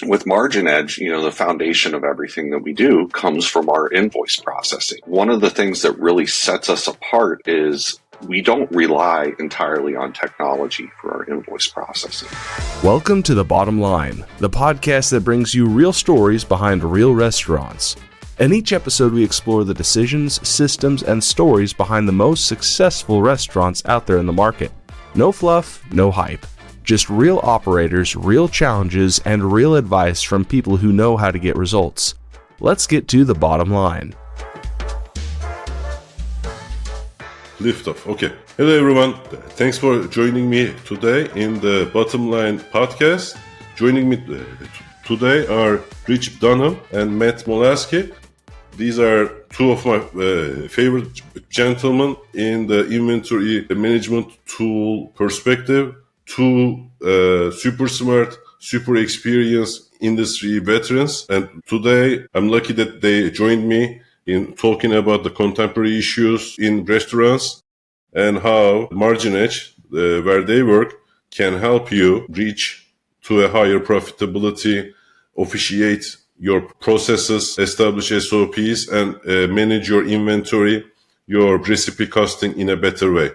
with MarginEdge, the foundation of everything that we do comes from our invoice processing. One of the things that really sets us apart is we don't rely entirely on technology for our invoice processing. Welcome to The Bottom Line, the podcast that brings you real stories behind real restaurants. In each episode, we explore the decisions, systems, and stories behind the most successful restaurants out there in the market. No fluff, no hype. Just real operators, real challenges, and real advice from people who know how to get results. Let's get to the bottom line. Liftoff. Okay. Hello, everyone. Thanks for joining me today in the Bottom Line podcast. Joining me today are Rich Dunham and Matt Molaski. These are two of my favorite gentlemen in the inventory management tool perspective. Two super smart, super experienced industry veterans. And today I'm lucky that they joined me in talking about the contemporary issues in restaurants and how MarginEdge, where they work, can help you reach to a higher profitability, officiate your processes, establish SOPs, and manage your inventory, your recipe costing in a better way.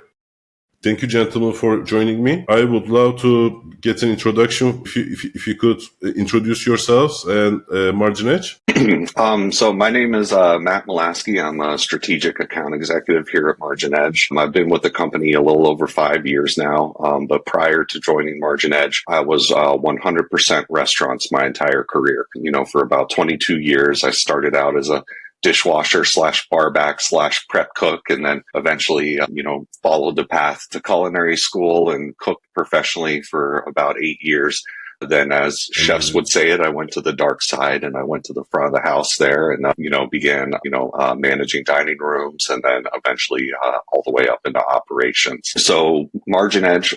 Thank you, gentlemen, for joining me. I would love to get an introduction. If you could introduce yourselves and MarginEdge. So my name is Matt Molaski. I'm a strategic account executive here at MarginEdge. I've been with the company a little over 5 years now. But prior to joining MarginEdge, I was 100% restaurants my entire career. For about 22 years, I started out as a dishwasher / barback / prep cook, and then eventually, followed the path to culinary school and cooked professionally for about 8 years. Then, as chefs would say it, I went to the dark side and I went to the front of the house there and, began, managing dining rooms and then eventually all the way up into operations. So MarginEdge,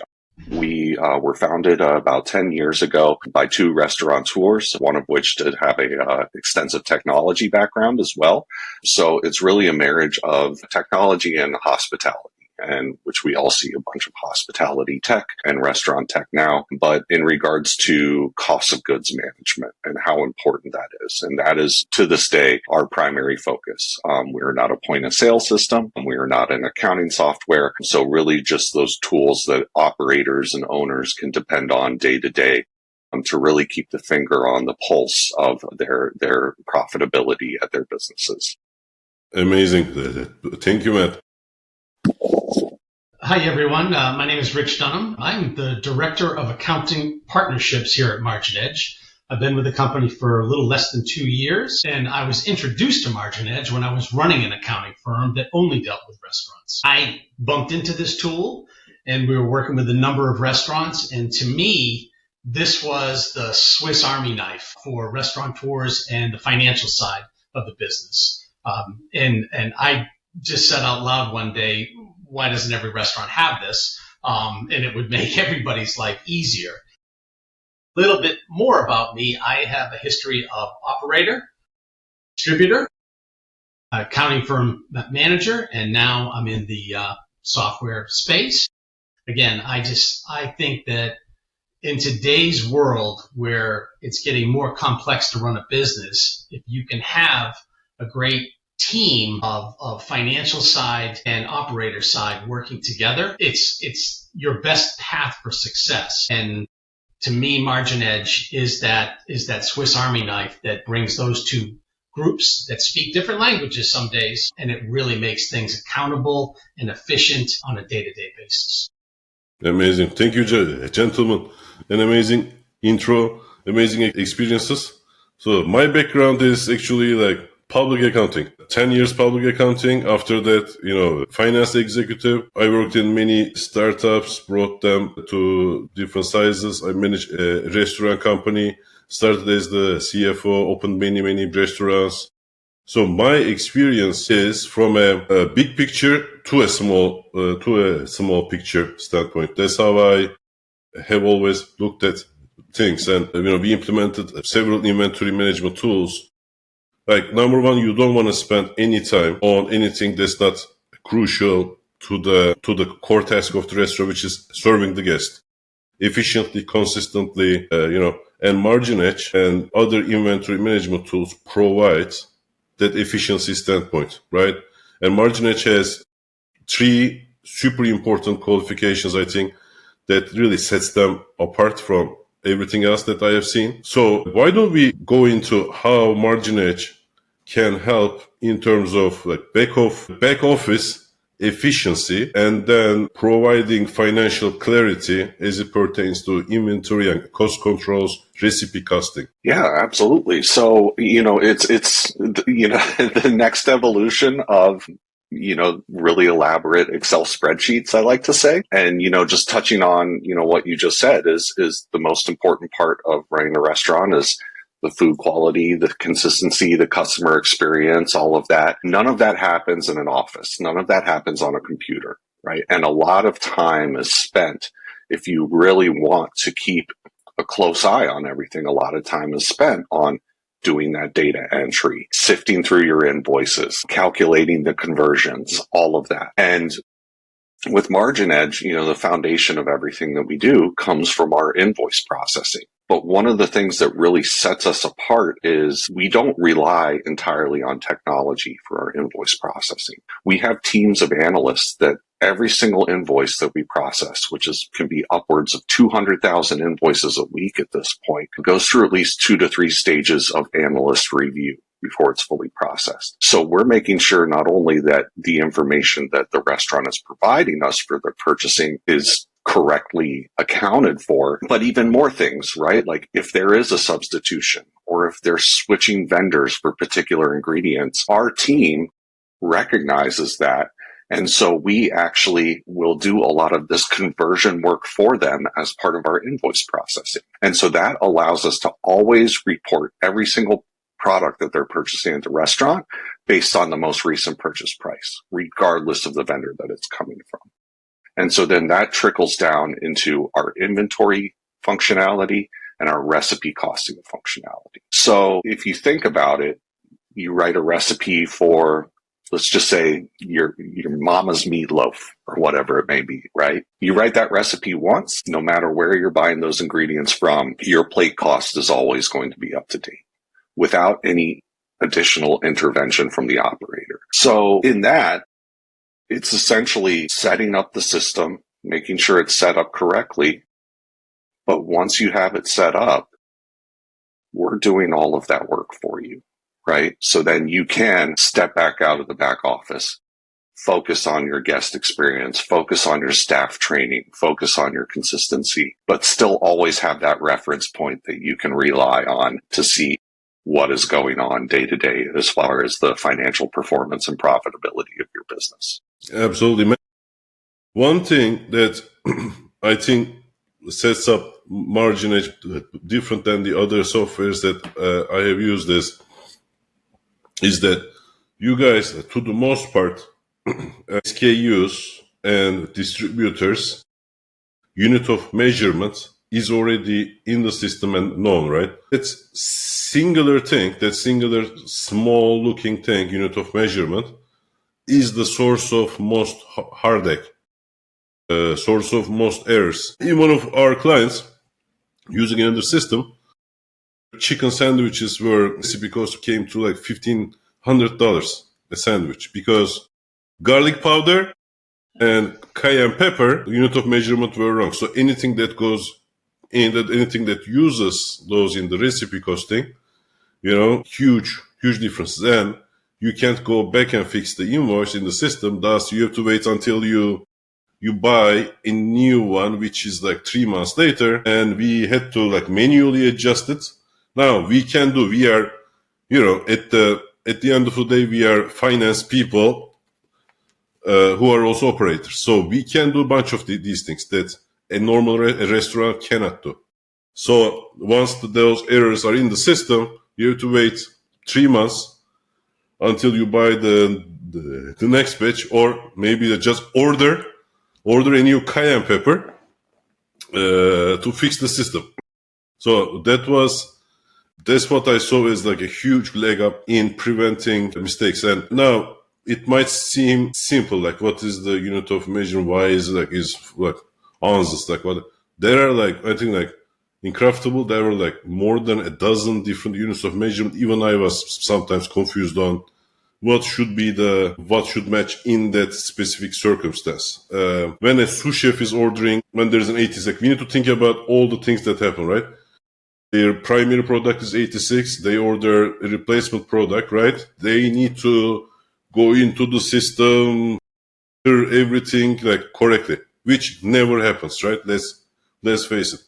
we were founded about 10 years ago by two restaurateurs, one of which did have a extensive technology background as well. So it's really a marriage of technology and hospitality, and which we all see a bunch of hospitality tech and restaurant tech now, but in regards to cost of goods management and how important that is. And that is, to this day, our primary focus. We are not a point of sale system. We are not an accounting software. So really just those tools that operators and owners can depend on day to day to really keep the finger on the pulse of their profitability at their businesses. Amazing. Thank you, Matt. Hi, everyone. My name is Rich Dunham. I'm the Director of Accounting Partnerships here at MarginEdge. I've been with the company for a little less than 2 years, and I was introduced to MarginEdge when I was running an accounting firm that only dealt with restaurants. I bumped into this tool, and we were working with a number of restaurants, and to me, this was the Swiss Army knife for restaurateurs and the financial side of the business. And I just said out loud one day, why doesn't every restaurant have this? And it would make everybody's life easier. A little bit more about me. I have a history of operator, distributor, accounting firm manager, and now I'm in the software space. Again, I think that in today's world where it's getting more complex to run a business, if you can have a great team of financial side and operator side working together, it's your best path for success. And to me, MarginEdge is that Swiss Army knife that brings those two groups that speak different languages some days, and it really makes things accountable and efficient on a day-to-day basis. Amazing. Thank you, gentlemen. An amazing intro, amazing experiences. So my background is actually like public accounting, 10 years public accounting. After that, finance executive. I worked in many startups, brought them to different sizes. I managed a restaurant company, started as the CFO, opened many restaurants. So my experience is from a big picture to a small picture standpoint. That's how I have always looked at things. And, we implemented several inventory management tools. Like, number one, you don't want to spend any time on anything that's not crucial to the core task of the restaurant, which is serving the guest efficiently, consistently, And MarginEdge and other inventory management tools provide that efficiency standpoint, right? And MarginEdge has three super important qualifications, I think, that really sets them apart from everything else that I have seen. So why don't we go into how MarginEdge can help in terms of like back office efficiency and then providing financial clarity as it pertains to inventory and cost controls, recipe costing. Yeah, absolutely. So, it's the next evolution of, really elaborate Excel spreadsheets, I like to say. And, just touching on, what you just said is the most important part of running a restaurant is the food quality, the consistency, the customer experience, all of that. None of that happens in an office. None of that happens on a computer, right? And a lot of time is spent, if you really want to keep a close eye on everything, a lot of time is spent on doing that data entry, sifting through your invoices, calculating the conversions, all of that. And with MarginEdge, the foundation of everything that we do comes from our invoice processing. But one of the things that really sets us apart is we don't rely entirely on technology for our invoice processing. We have teams of analysts that every single invoice that we process, which can be upwards of 200,000 invoices a week at this point, goes through at least 2 to 3 stages of analyst review before it's fully processed. So we're making sure not only that the information that the restaurant is providing us for the purchasing is correctly accounted for, but even more things, right? Like if there is a substitution or if they're switching vendors for particular ingredients, our team recognizes that. And so we actually will do a lot of this conversion work for them as part of our invoice processing. And so that allows us to always report every single product that they're purchasing at the restaurant based on the most recent purchase price, regardless of the vendor that it's coming from. And so then that trickles down into our inventory functionality and our recipe costing functionality. So if you think about it, you write a recipe for, let's just say, your mama's meatloaf or whatever it may be, right? You write that recipe once, no matter where you're buying those ingredients from, your plate cost is always going to be up to date without any additional intervention from the operator. So in that, it's essentially setting up the system, making sure it's set up correctly. But once you have it set up, we're doing all of that work for you, right? So then you can step back out of the back office, focus on your guest experience, focus on your staff training, focus on your consistency, but still always have that reference point that you can rely on to see what is going on day to day as far as the financial performance and profitability of your business. Absolutely. One thing that I think sets up MarginEdge different than the other softwares that I have used is that you guys, to the most part, SKUs and distributors, unit of measurement is already in the system and known, right? It's singular thing, that singular small looking thing, unit of measurement, is the source of most heartache, source of most errors. In one of our clients, using another system, chicken sandwiches were, recipe cost came to like $1,500 a sandwich because garlic powder and cayenne pepper, the unit of measurement were wrong. So anything that goes in, that anything that uses those in the recipe costing, huge differences. And you can't go back and fix the invoice in the system. Thus, you have to wait until you buy a new one, which is like 3 months later. And we had to like manually adjust it. Now we are, at the end of the day, we are finance people who are also operators. So we can do a bunch of these things that a normal restaurant cannot do. So once those errors are in the system, you have to wait 3 months until you buy the next batch, or maybe just order a new cayenne pepper to fix the system. So that's what I saw as like a huge leg up in preventing mistakes. And now it might seem simple, like what is the unit of measurement? Why is like ounces? Like what? There are like, I think like In Craftable, there were like more than a dozen different units of measurement. Even I was sometimes confused on what should match in that specific circumstance. When a sous chef is ordering, when there's an 86, we need to think about all the things that happen, right? Their primary product is 86. They order a replacement product, right? They need to go into the system, everything like correctly, which never happens, right? Let's face it.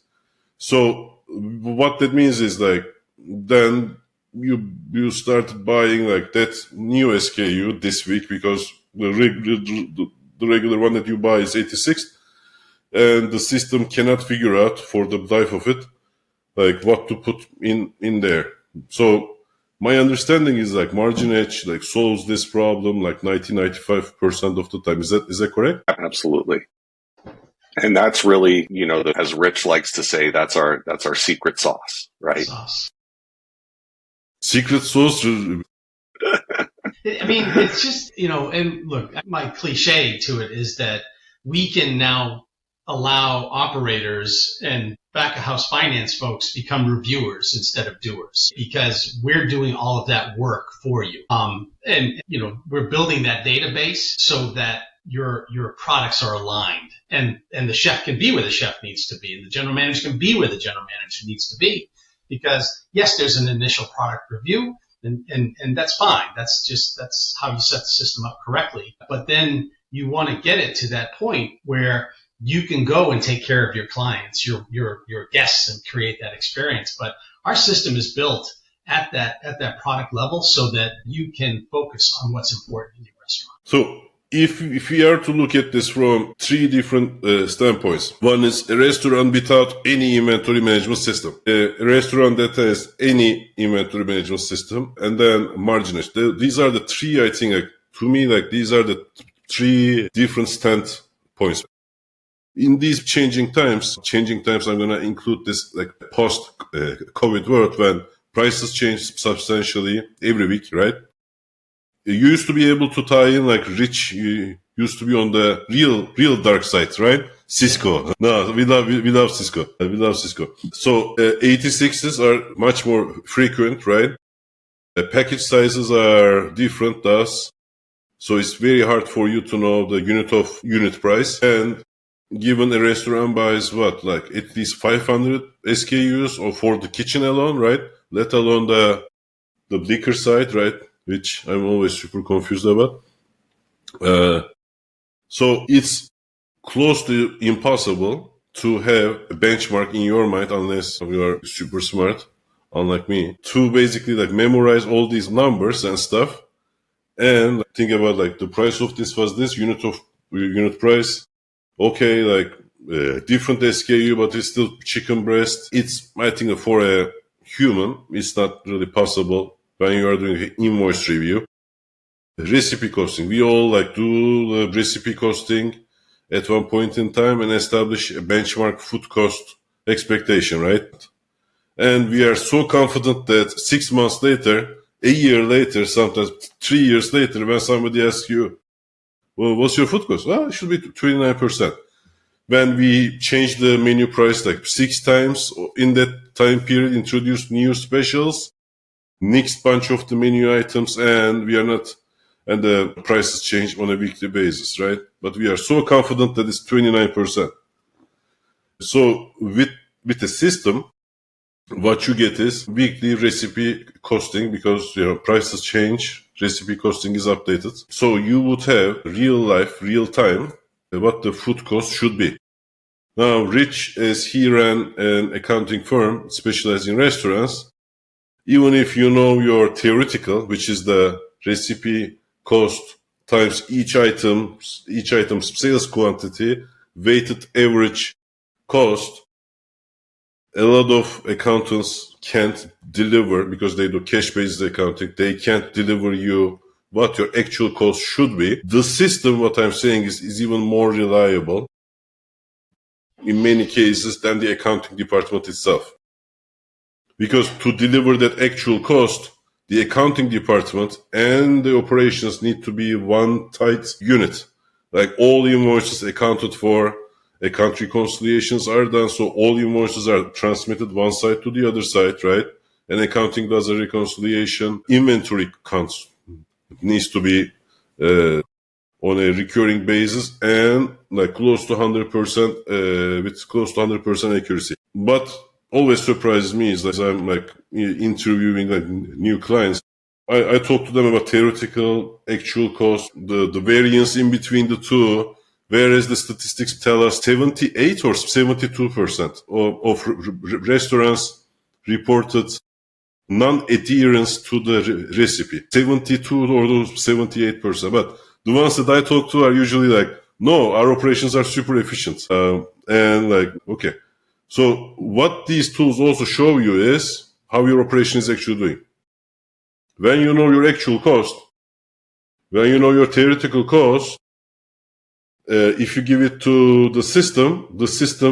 So what that means is like then you started buying like that new SKU this week because the regular one that you buy is 86, and the system cannot figure out for the life of it like what to put in there. So my understanding is like MarginEdge like solves this problem like 95% of the time. Is that correct? Absolutely. And that's really, as Rich likes to say, that's our secret sauce, right? Secret sauce. I mean, it's just, and look, my cliche to it is that we can now allow operators and back of house finance folks become reviewers instead of doers, because we're doing all of that work for you. And we're building that database so that your products are aligned, and the chef can be where the chef needs to be, and the general manager can be where the general manager needs to be. Because yes, there's an initial product review, and that's fine. That's how you set the system up correctly. But then you want to get it to that point where you can go and take care of your clients, your guests, and create that experience. But our system is built at that product level so that you can focus on what's important in your restaurant. So if we are to look at this from three different standpoints, one is a restaurant without any inventory management system, a restaurant that has any inventory management system, and then MarginEdge. These are the three, I think, to me, like these are the three different standpoints. In these changing times, I'm going to include this like post-COVID world when prices change substantially every week, right? You used to be able to tie in like Rich. You used to be on the real dark side, right? Cisco. No, we love Cisco. We love Cisco. So 86s are much more frequent, right? The package sizes are different, thus. So it's very hard for you to know the unit price. And given a restaurant buys like at least 500 SKUs or for the kitchen alone, right? Let alone the liquor side, right? Which I'm always super confused about. So it's close to impossible to have a benchmark in your mind unless you are super smart, unlike me, to basically like memorize all these numbers and stuff and think about like the price of this was this unit price. Okay, like different SKU, but it's still chicken breast. It's, I think, for a human, it's not really possible when you are doing an invoice review. Recipe costing. We all like do the recipe costing at one point in time and establish a benchmark food cost expectation, right? And we are so confident that 6 months later, a year later, sometimes 3 years later, when somebody asks you, well, what's your food cost? Well, it should be 29%. When we change the menu price like 6 times in that time period, introduce new specials, next bunch of the menu items, and the prices change on a weekly basis, right? But we are so confident that it's 29%. So with the system, what you get is weekly recipe costing because prices change, recipe costing is updated. So you would have real time, what the food cost should be. Now, Rich, as he ran an accounting firm specialized in restaurants, even if you know your theoretical, which is the recipe cost times each item's sales quantity, weighted average cost, a lot of accountants can't deliver because they do cash-based accounting. They can't deliver you what your actual cost should be. The system, what I'm saying, is even more reliable in many cases than the accounting department itself. Because to deliver that actual cost, the accounting department and the operations need to be one tight unit. Like all invoices accounted for account reconciliations are done, so all invoices are transmitted one side to the other side, right? And accounting does a reconciliation. Inventory counts needs to be on a recurring basis and like close to 100% with close to 100% accuracy. But always surprises me is that I'm like interviewing like new clients. I talk to them about theoretical, actual cost, the variance in between the two, whereas the statistics tell us 78 or 72% of restaurants reported non-adherence to the recipe. 72 or 78%. But the ones that I talk to are usually like, no, our operations are super efficient. And like, okay. So what these tools also show you is how your operation is actually doing. When you know your actual cost, when you know your theoretical cost, if you give it to the system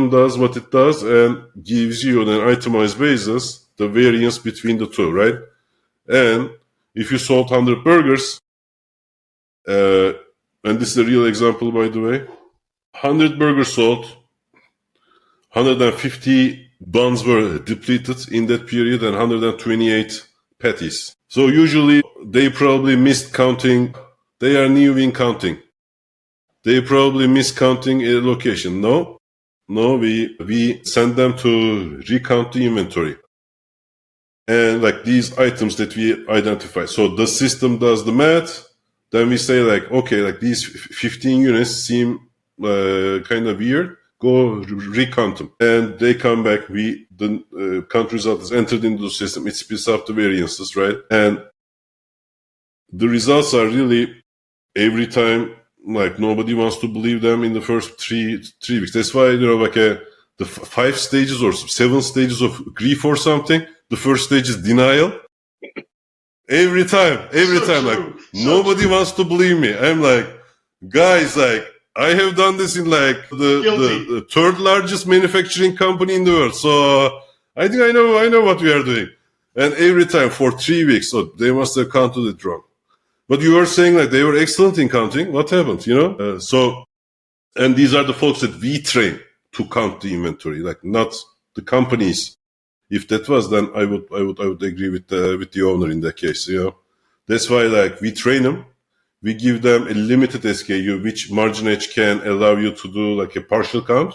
does what it does and gives you on an itemized basis the variance between the two, right? And if you sold 100 burgers, and this is a real example, by the way, 100 burgers sold, 150 buns were depleted in that period, and 128 patties. So usually they probably missed counting. They are new in counting. They probably miscounting a location. No, we send them to recount the inventory. And like these items that we identify. So the system does the math. Then we say like, okay, like these 15 units seem kind of weird. Go recount them. And they come back. The count result is entered into the system. It spits out the variances, right? And the results are really every time, like nobody wants to believe them in the first three weeks. That's why, like the 5 stages or 7 stages of grief or something. The first stage is denial. Every time, like nobody wants to believe me. I'm like, guys, like I have done this in like the third largest manufacturing company in the world. So I think I know what we are doing. And every time for 3 weeks, so they must have counted it wrong. But you were saying like they were excellent in counting. What happened? And these are the folks that we train to count the inventory, like not the companies. If that was, then I would agree with the owner in that case. That's why like we train them, we give them a limited SKU, which MarginEdge can allow you to do like a partial count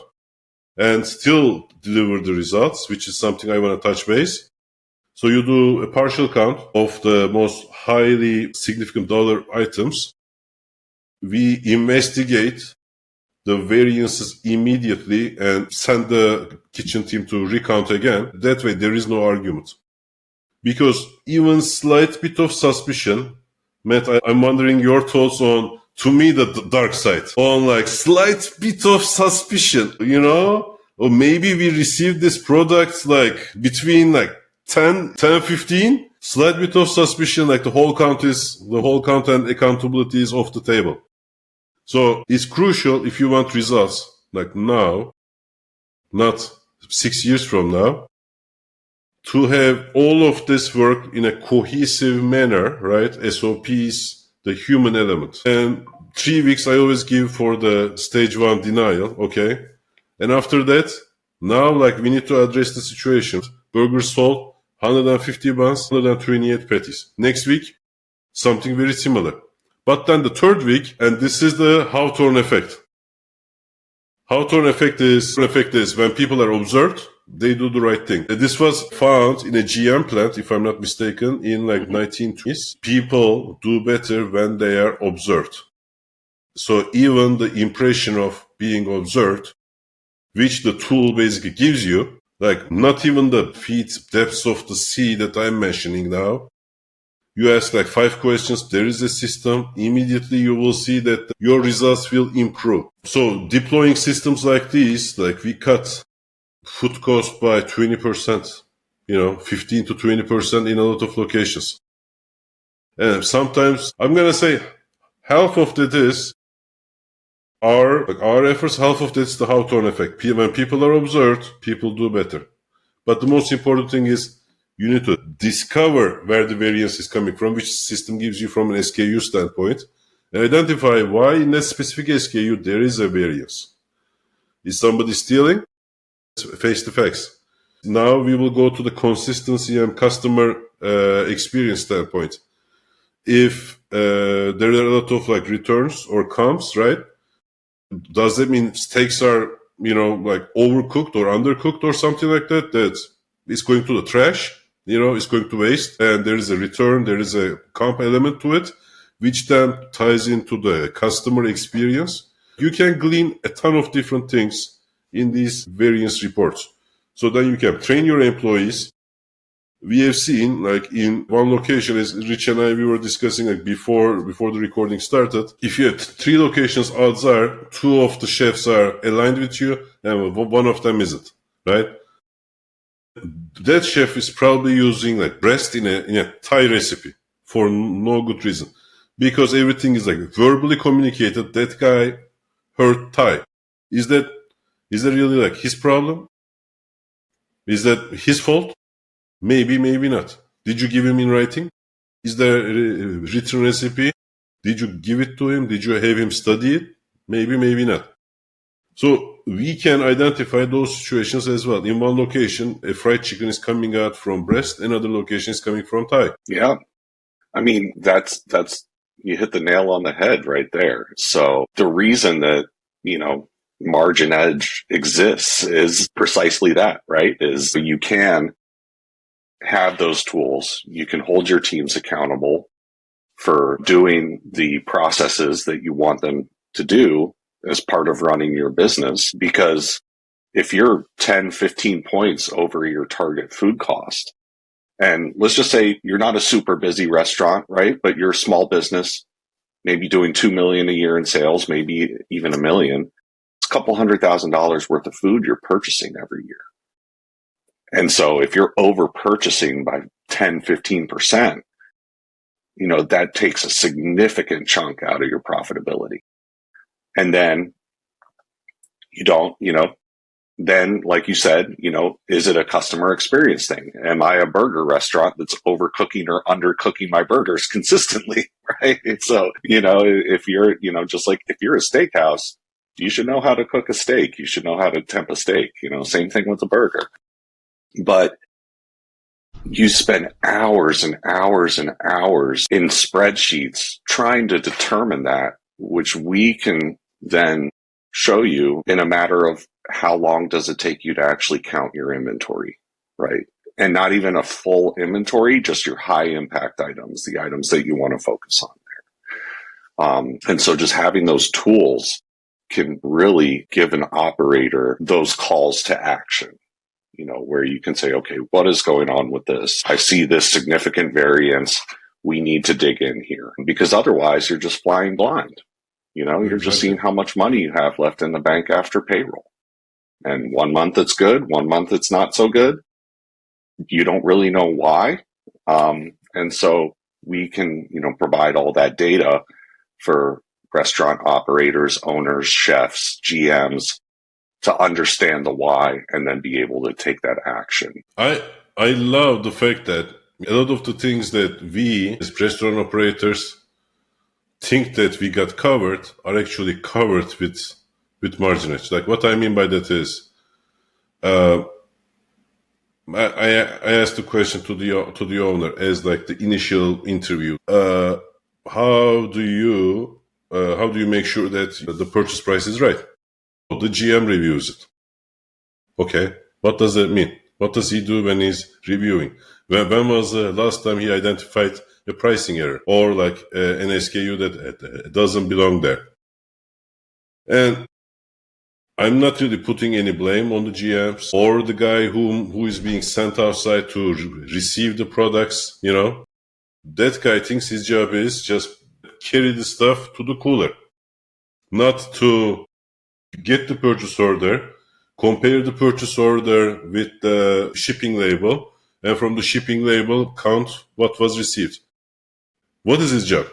and still deliver the results, which is something I want to touch base. So you do a partial count of the most highly significant dollar items. We investigate the variances immediately and send the kitchen team to recount again. That way there is no argument. Because even slight bit of suspicion, Matt, I'm wondering your thoughts on, to me, the dark side. On like slight bit of suspicion, or maybe we received this product like between like 10, 15, slight bit of suspicion, like the whole count and accountability is off the table. So it's crucial if you want results like now, not 6 years from now, to have all of this work in a cohesive manner, right? SOPs, the human element. And 3 weeks I always give for the stage 1 denial, okay? And after that, now like we need to address the situation. Burgers sold, 150 buns, 128 patties. Next week, something very similar. But then the third week, and this is the Hawthorne effect. Hawthorne effect is when people are observed, they do the right thing. This was found in a GM plant, if I'm not mistaken, in like 1920s. People do better when they are observed. So even the impression of being observed, which the tool basically gives you, like not even the feet depths of the sea that I'm mentioning now. You ask like 5 questions, there is a system, immediately you will see that your results will improve. So deploying systems like these, like we cut food cost by 20%, 15 to 20% in a lot of locations. And sometimes, I'm going to say half of that is our efforts, half of that is the Hawthorne effect. When people are observed, people do better. But the most important thing is you need to discover where the variance is coming from, which system gives you from an SKU standpoint, and identify why in that specific SKU there is a variance. Is somebody stealing? Face the facts. Now we will go to the consistency and customer experience standpoint. If there are a lot of like returns or comps, right? Does that mean steaks are, like overcooked or undercooked or something like that? That it's going to the trash, it's going to waste, and there is a return, there is a comp element to it, which then ties into the customer experience. You can glean a ton of different things in these variance reports. So then you can train your employees. We have seen, like in one location, as Rich and I, we were discussing like before the recording started, if you have 3 locations, odds are 2 of the chefs are aligned with you and one of them isn't, right? That chef is probably using like breast in a Thai recipe for no good reason. Because everything is like verbally communicated. That guy heard Thai. Is that really like his problem? Is that his fault? Maybe, maybe not. Did you give him in writing? Is there a written recipe? Did you give it to him? Did you have him study it? Maybe, maybe not. So we can identify those situations as well. In one location, a fried chicken is coming out from breast. Another location is coming from Thai. Yeah. I mean, that's you hit the nail on the head right there. So the reason that, MarginEdge exists is precisely that, right? Is you can have those tools. You can hold your teams accountable for doing the processes that you want them to do as part of running your business. Because if you're 10, 15 points over your target food cost, and let's just say you're not a super busy restaurant, right? But you're a small business, maybe doing $2 million a year in sales, maybe even $1 million. It's a couple $100,000 worth of food you're purchasing every year. And so if you're over purchasing by 10, 15%, that takes a significant chunk out of your profitability. And then you don't, then like you said, is it a customer experience thing? Am I a burger restaurant that's overcooking or undercooking my burgers consistently? Right. So, if you're, just like if you're a steakhouse, you should know how to cook a steak. You should know how to temp a steak, same thing with a burger. But you spend hours and hours and hours in spreadsheets trying to determine that, which we can then show you in a matter of how long does it take you to actually count your inventory, right? And not even a full inventory, just your high impact items, the items that you want to focus on there. And so just having those tools can really give an operator those calls to action. Where you can say, okay, what is going on with this? I see this significant variance. We need to dig in here, because otherwise you're just flying blind. You're just seeing how much money you have left in the bank after payroll. And 1 month it's good, 1 month it's not so good. You don't really know why. And so we can, provide all that data for restaurant operators, owners, chefs, GMs, to understand the why and then be able to take that action. I love the fact that a lot of the things that we as restaurant operators think that we got covered are actually covered with MarginEdge. Like what I mean by that is, I asked the question to the owner as like the initial interview. How do you make sure that the purchase price is right? The GM reviews it. Okay, what does that mean? What does he do when he's reviewing? When was the last time he identified a pricing error or like an SKU that doesn't belong there? And I'm not really putting any blame on the GMs or the guy who is being sent outside to receive the products. That guy thinks his job is just carry the stuff to the cooler, not to get the purchase order, compare the purchase order with the shipping label, and from the shipping label, count what was received. What is his job?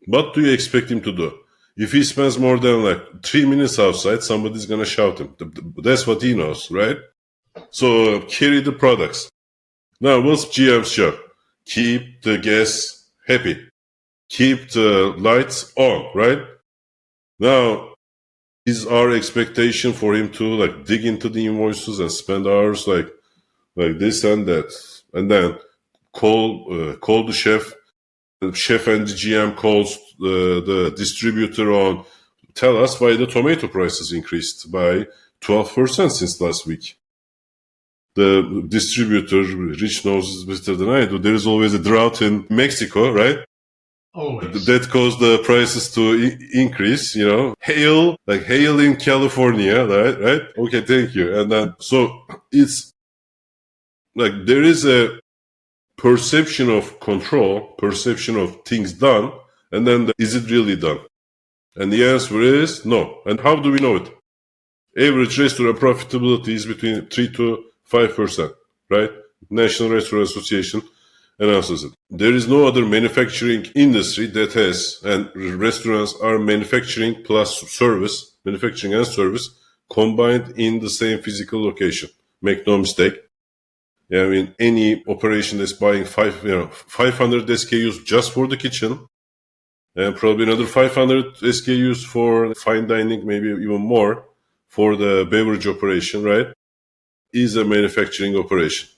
What do you expect him to do? If he spends more than like 3 minutes outside, somebody's going to shout him. That's what he knows, right? So carry the products. Now, what's GM's job? Keep the guests happy. Keep the lights on, right? Now, Is our expectation for him to like dig into the invoices and spend hours like this and that, and then call the chef. The chef and the GM calls the distributor on, tell us why the tomato prices increased by 12% since last week. The distributor, Rich knows this better than I do, there is always a drought in Mexico, right? Always. That caused the prices to increase, Hail in California, right? Okay, thank you. And then, so it's like there is a perception of control, perception of things done, and then is it really done? And the answer is no. And how do we know it? Average restaurant profitability is between 3 to 5%, right? National Restaurant Association announces it. There is no other manufacturing industry that has, and restaurants are manufacturing plus service, manufacturing and service combined in the same physical location. Make no mistake. I mean, any operation that's buying 500 SKUs just for the kitchen, and probably another 500 SKUs for fine dining, maybe even more for the beverage operation, right, is a manufacturing operation.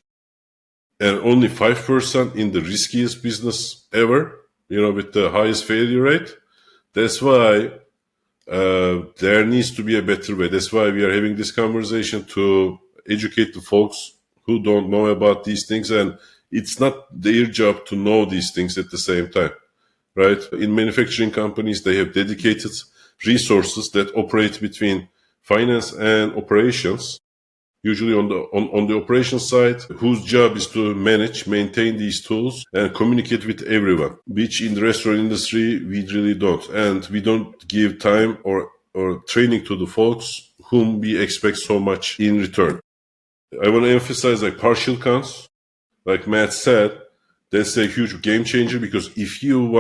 And only 5% in the riskiest business ever, with the highest failure rate. That's why there needs to be a better way. That's why we are having this conversation to educate the folks who don't know about these things. And it's not their job to know these things at the same time, right? In manufacturing companies, they have dedicated resources that operate between finance and operations, usually on the operations side, whose job is to maintain these tools and communicate with everyone, which in the restaurant industry, we really don't. And we don't give time or training to the folks whom we expect so much in return. I want to emphasize partial counts. Like Matt said, that's a huge game changer, because if you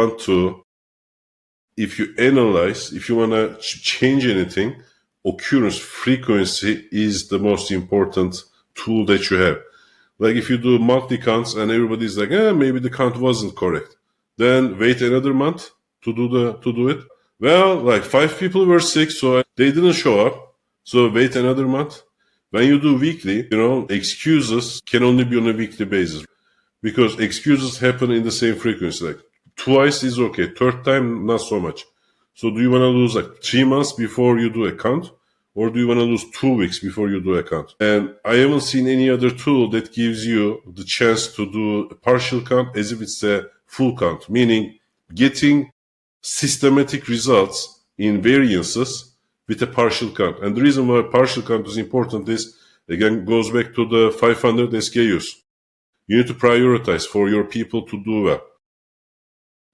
analyze, if you want to change anything, occurrence frequency is the most important tool that you have. Like if you do monthly counts and everybody's like, maybe the count wasn't correct, then wait another month to do it. Well, like 5 people were sick, so they didn't show up. So wait another month. When you do weekly, excuses can only be on a weekly basis, because excuses happen in the same frequency. Like twice is okay, third time not so much. So do you want to lose 3 months before you do a count? Or do you want to lose 2 weeks before you do a count? And I haven't seen any other tool that gives you the chance to do a partial count as if it's a full count, meaning getting systematic results in variances with a partial count. And the reason why partial count is important is, again, goes back to the 500 SKUs. You need to prioritize for your people to do well.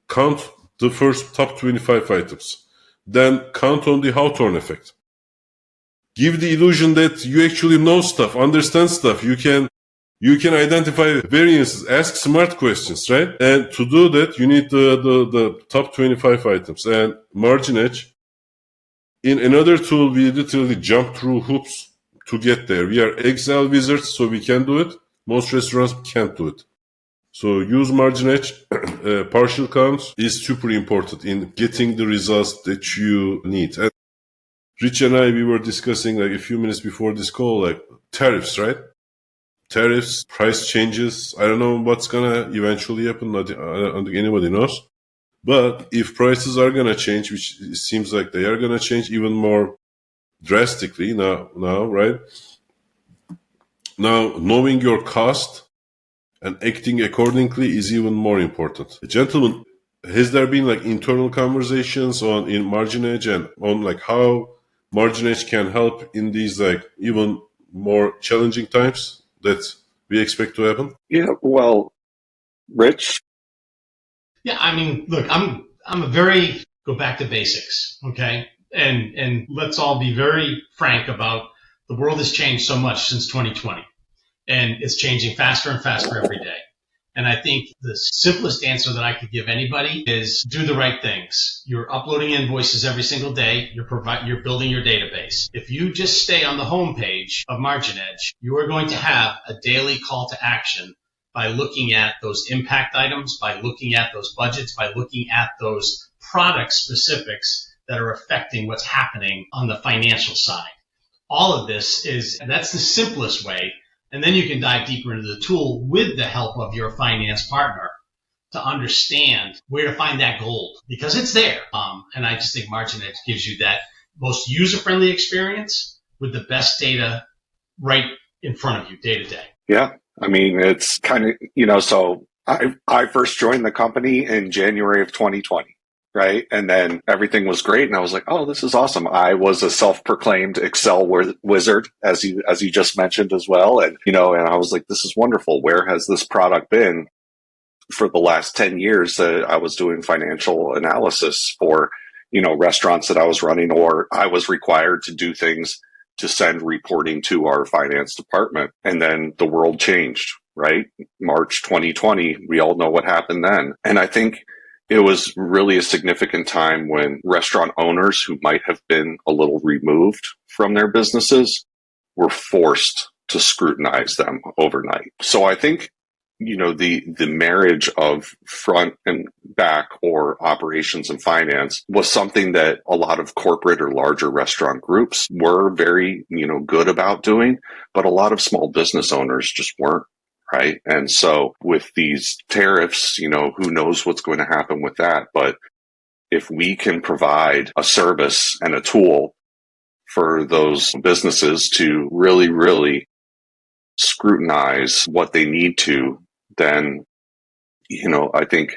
Count the first top 25 items. Then count on the Hawthorne effect. Give the illusion that you actually know stuff, understand stuff. You can identify variances, ask smart questions, right? And to do that, you need the top 25 items. And MarginEdge, in another tool, we literally jump through hoops to get there. We are Excel wizards, so we can do it. Most restaurants can't do it. So use MarginEdge. Partial counts is super important in getting the results that you need. And Rich and I, we were discussing a few minutes before this call, tariffs, right? Tariffs, price changes. I don't know what's going to eventually happen. I don't think anybody knows. But if prices are going to change, which it seems like they are going to change even more drastically now, right? Now, knowing your cost and acting accordingly is even more important. Gentlemen, has there been internal conversations in MarginEdge and on how MarginEdge can help in these even more challenging times that we expect to happen? Yeah, well, Rich? Yeah, I mean, look, I'm a very go back to basics, okay? And let's all be very frank about the world has changed so much since 2020, and it's changing faster and faster every day. And I think the simplest answer that I could give anybody is do the right things. You're uploading invoices every single day. You're building your database. If you just stay on the home page of MarginEdge, you are going to have a daily call to action by looking at those impact items, by looking at those budgets, by looking at those product specifics that are affecting what's happening on the financial side. All of this that's the simplest way. And then you can dive deeper into the tool with the help of your finance partner to understand where to find that gold, because it's there. And I just think MarginEdge gives you that most user-friendly experience with the best data right in front of you day to day. Yeah. I mean, it's kind of, so I first joined the company in January of 2020. Right. And then everything was great. And I was like, oh, this is awesome. I was a self-proclaimed Excel wizard, as you just mentioned as well. And, and I was like, this is wonderful. Where has this product been for the last 10 years that I was doing financial analysis for, restaurants that I was running, or I was required to do things to send reporting to our finance department. And then the world changed, right? March 2020, we all know what happened then. And I think it was really a significant time when restaurant owners who might have been a little removed from their businesses were forced to scrutinize them overnight. So I think, the marriage of front and back, or operations and finance, was something that a lot of corporate or larger restaurant groups were very, good about doing, but a lot of small business owners just weren't. Right. And so with these tariffs, who knows what's going to happen with that. But if we can provide a service and a tool for those businesses to really, really scrutinize what they need to, then, I think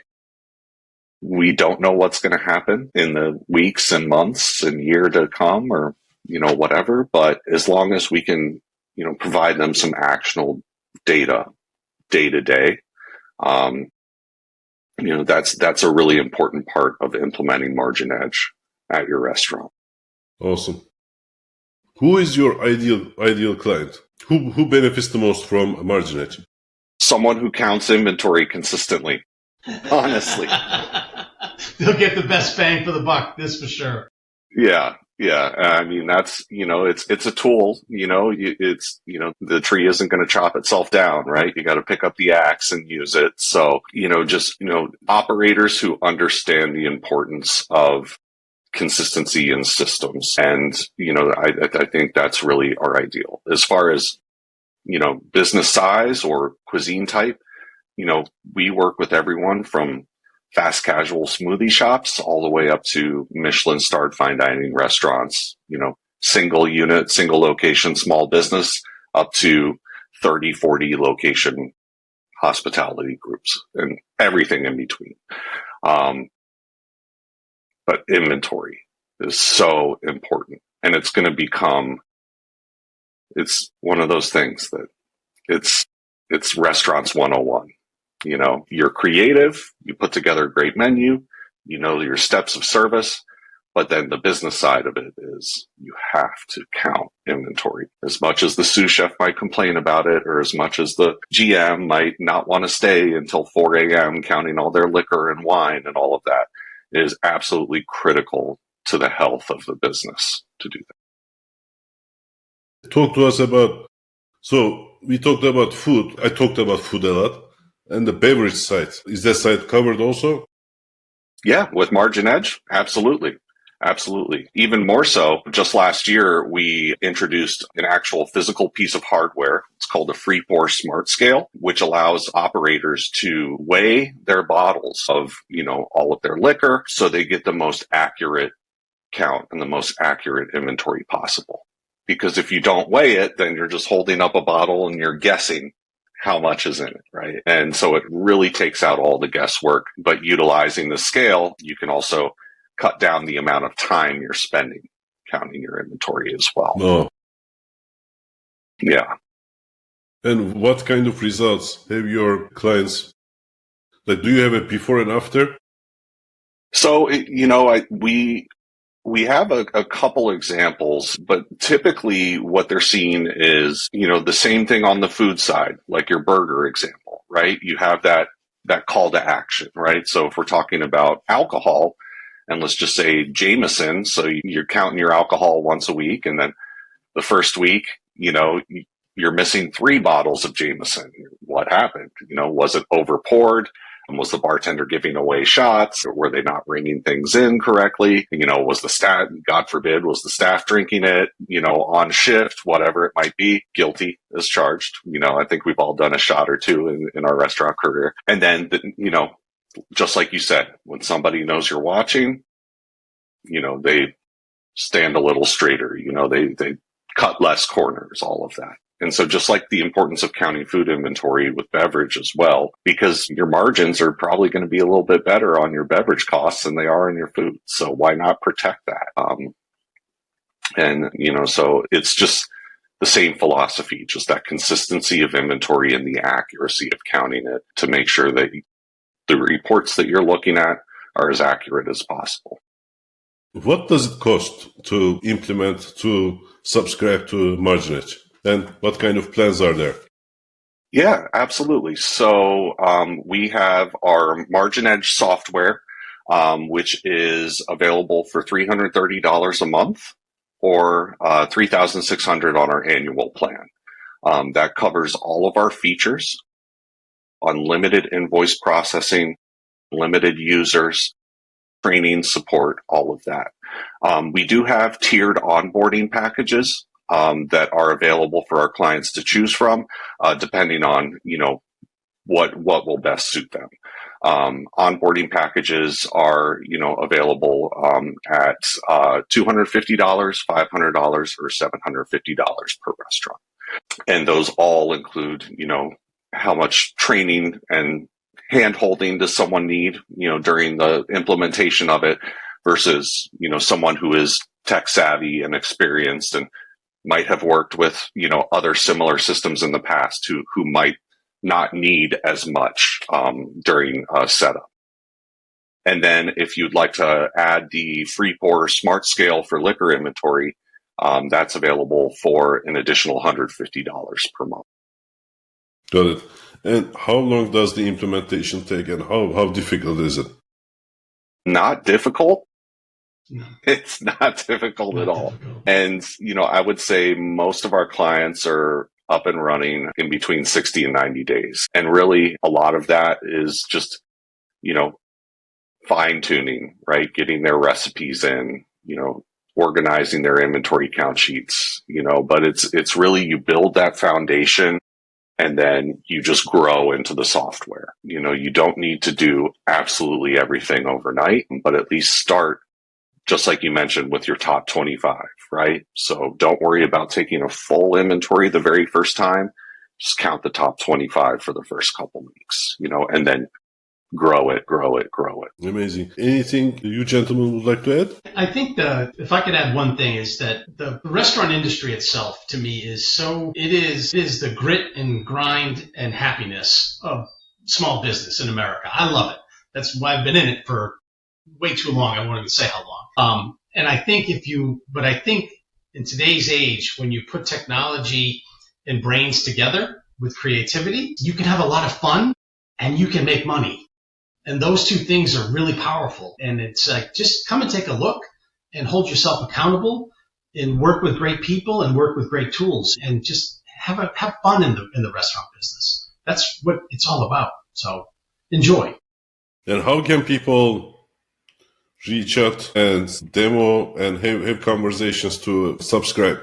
we don't know what's going to happen in the weeks and months and year to come, or, whatever. But as long as we can, provide them some actionable data day to day, that's a really important part of implementing MarginEdge at your restaurant. Awesome. Who is your ideal client? Who benefits the most from MarginEdge? Someone who counts inventory consistently. Honestly, they'll get the best bang for the buck. This for sure. Yeah. I mean, that's, it's a tool, the tree isn't going to chop itself down, right? You got to pick up the axe and use it. So, operators who understand the importance of consistency in systems. And, I think that's really our ideal. As far as, business size or cuisine type, we work with everyone from fast casual smoothie shops all the way up to Michelin starred fine dining restaurants, single unit, single location, small business, up to 30, 40 location hospitality groups and everything in between. But inventory is so important, and it's going to it's one of those things that it's restaurants 101. You're creative, you put together a great menu, your steps of service, but then the business side of it is you have to count inventory. As much as the sous chef might complain about it, or as much as the GM might not want to stay until 4 a.m. counting all their liquor and wine and all of that, it is absolutely critical to the health of the business to do that. Talk to us about, so we talked about food. I talked about food a lot. And the beverage side, is that side covered also? Yeah, with MarginEdge, absolutely. Absolutely. Even more so, just last year, we introduced an actual physical piece of hardware. It's called a FreePour Smart Scale, which allows operators to weigh their bottles of, all of their liquor, so they get the most accurate count and the most accurate inventory possible. Because if you don't weigh it, then you're just holding up a bottle and you're guessing how much is in it, right? And so it really takes out all the guesswork. But utilizing the scale, you can also cut down the amount of time you're spending counting your inventory as well. Oh. Yeah. And what kind of results have your clients? Like, do you have a before and after? So, we have a couple examples, but typically what they're seeing is, the same thing on the food side, like your burger example, right? You have that call to action, right? So if we're talking about alcohol, and let's just say Jameson, so you're counting your alcohol once a week, and then the first week, you're missing 3 bottles of Jameson. What happened? Was it over poured? Was the bartender giving away shots? Or were they not bringing things in correctly? Was the staff, God forbid, was the staff drinking it, on shift, whatever it might be? Guilty as charged. I think we've all done a shot or two in our restaurant career. And then, just like you said, when somebody knows you're watching, they stand a little straighter, they cut less corners, all of that. And so just like the importance of counting food inventory with beverage as well, because your margins are probably going to be a little bit better on your beverage costs than they are in your food. So why not protect that? So it's just the same philosophy, just that consistency of inventory and the accuracy of counting it to make sure that the reports that you're looking at are as accurate as possible. What does it cost to implement, to subscribe to MarginEdge? And what kind of plans are there? Yeah, absolutely. So we have our MarginEdge software, which is available for $330 a month or $3,600 on our annual plan. That covers all of our features, unlimited invoice processing, limited users, training, support, all of that. We do have tiered onboarding packages that are available for our clients to choose from, depending on, what will best suit them. Onboarding packages are, available at $250, $500, or $750 per restaurant. And those all include, how much training and hand-holding does someone need, during the implementation of it versus, someone who is tech savvy and experienced and might have worked with, other similar systems in the past who might not need as much during setup. And then if you'd like to add the free pour smart scale for liquor inventory, that's available for an additional $150 per month. Got it. And how long does the implementation take and how difficult is it? Not difficult. No. It's not difficult at all. Difficult. And, I would say most of our clients are up and running in between 60 and 90 days. And really a lot of that is just, fine tuning, right? Getting their recipes in, organizing their inventory count sheets, but it's really, you build that foundation and then you just grow into the software. You don't need to do absolutely everything overnight, but at least start, just like you mentioned, with your top 25, right? So don't worry about taking a full inventory the very first time. Just count the top 25 for the first couple weeks, and then grow it. Amazing. Anything you gentlemen would like to add? I think if I could add one thing is that the restaurant industry itself to me is it is the grit and grind and happiness of small business in America. I love it. That's why I've been in it for way too long. I won't even say how long. And I think I think in today's age, when you put technology and brains together with creativity, you can have a lot of fun and you can make money. And those two things are really powerful. And it's like, just come and take a look and hold yourself accountable and work with great people and work with great tools and just have fun in the restaurant business. That's what it's all about. So enjoy. And how can people reach out and demo and have conversations to subscribe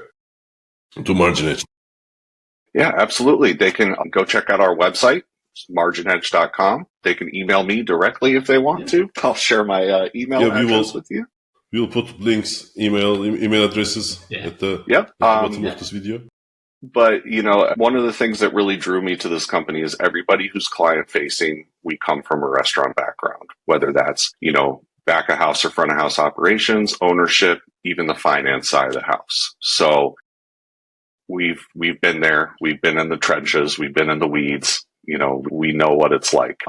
to MarginEdge? Yeah, absolutely. They can go check out our website, MarginEdge.com. They can email me directly if they want to. I'll share my email address with you. We'll put links, email addresses at the bottom of this video. But, one of the things that really drew me to this company is everybody who's client facing, we come from a restaurant background, whether that's, back of house or front of house operations, ownership, even the finance side of the house. So we've been there. We've been in the trenches. We've been in the weeds. We know what it's like.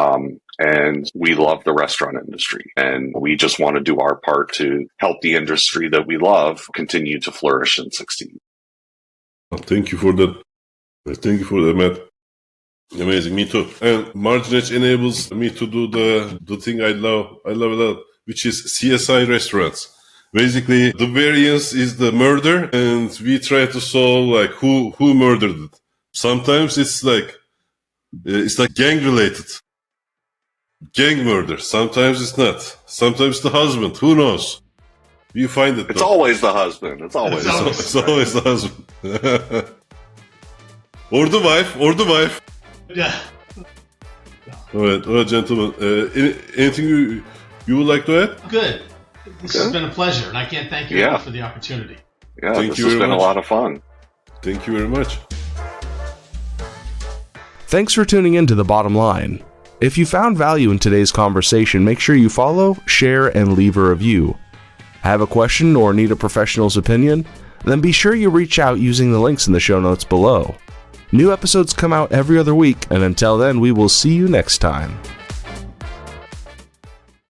And we love the restaurant industry. And we just want to do our part to help the industry that we love continue to flourish and succeed. Thank you for that. Thank you for that, Matt. Amazing. Me too. And MarginEdge enables me to do the thing I love a lot, which is CSI restaurants. Basically, the variance is the murder, and we try to solve who murdered it. Sometimes it's like gang related. gang murder. Sometimes it's not. Sometimes the husband. Who knows? You find it. It's always the husband. It's always It's always the husband. Or the wife. Yeah. Alright, gentlemen. Anything you would like to add? Good. This has been a pleasure, and I can't thank you enough for the opportunity. Yeah, Thank this you has very been a much. lot of fun. Thank you very much. Thanks for tuning in to The Bottom Line. If you found value in today's conversation, make sure you follow, share, and leave a review. Have a question or need a professional's opinion? Then be sure you reach out using the links in the show notes below. New episodes come out every other week, and until then, we will see you next time.